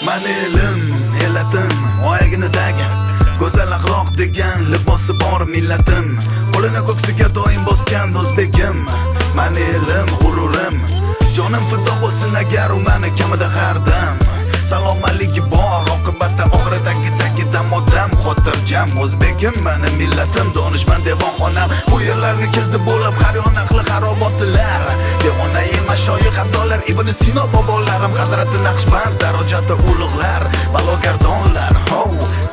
Mani elim, elatim, oyaginidagi go'zal axloq degan libosi bor millatim. Qo'lini ko'ksiga doim bosgan o'zbegim. Mani elim, g'ururim, jonim fido bo'lsin agar u meni kamida har dam. Salomatligi bor, oqibatda oxiratdagidam odam xotirjam. O'zbegim meni millatim, donishmand devonxonam. Bu yerlarni kezdi bo'lib har yon aqli xarobotlar. Devonai mashoyix abdollar, Ibn Sino bobolarim, Hazrati Naqshband darajati ulug'lar, balogardonlar.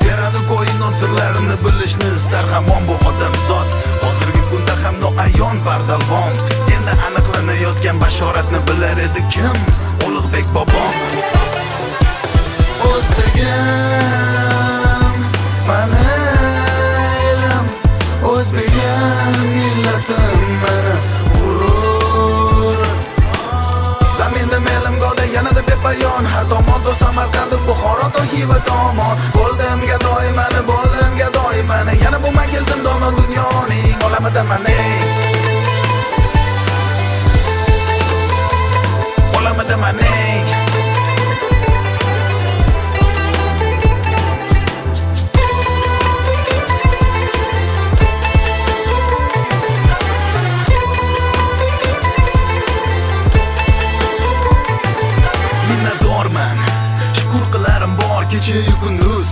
Teradi ko'yinon sirlarini bilishni istar hamon bu odam zot. Hozirgi kunda ham noayon bardalbon. Endi aniqlanayotgan bashoratni bilar edi kim? Ulug'bek bobom. O'zbegim, mani elim, o'zbegim millatim, mani g'urur. Zaminda melim go'da yanada bepayon, har tomonda Samarqand, Buxoro, Xiva tomon. Bo'ldim gadoy mani, bo'ldim gadoy mani, yana bu magizdim dono dunyoning olamida mani. Olamida mani. Kecha-yu kunduz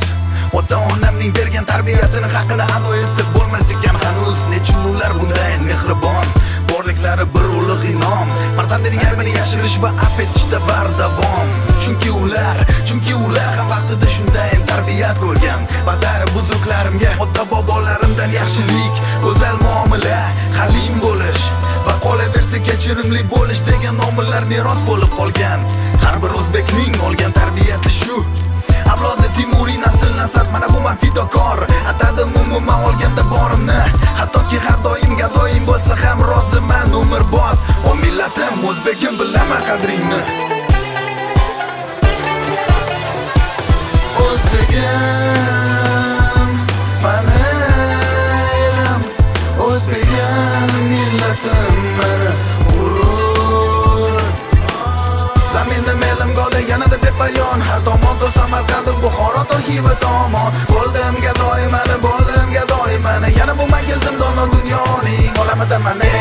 ota-onamning bergan tarbiyatini haqini ado etib bo'lmas ekan hanuz. Nechun ular bunday mehribon, borliklari bir ulug' inom. Farzandining aybini yashirish va afv etishda bardavom. Chunki ular ham vaqtida shunday tarbiyat ko'rgan. Badar buzruglarimga ota bobolarimdan yaxshilik, go'zal muomala, halim bo'lish va qolaversa kechirimli bo'lish degan omillar meros bo'lib qolgan. Har bir o'zbekning olgan tarbiyati shu. Avlodi Timuriy nasl nasab, mana bu man fidokor. Atadim umuman olganda borimni, hattoki har doim gadoyim bo'lsa ham roziman umrbod. O millatim, o'zbegim, bilaman qadringni. O'zbegim, mani elim, o'zbegim millatim, mani g'urur. Zaminda melim go'da yanada bepayon, har tomonda Samarqand, Buxoro, Xiva tomon. Bo'ldim gadoy mani, bo'ldim gadoy mani, yana bu magizdim dono dunyoning olamida mani.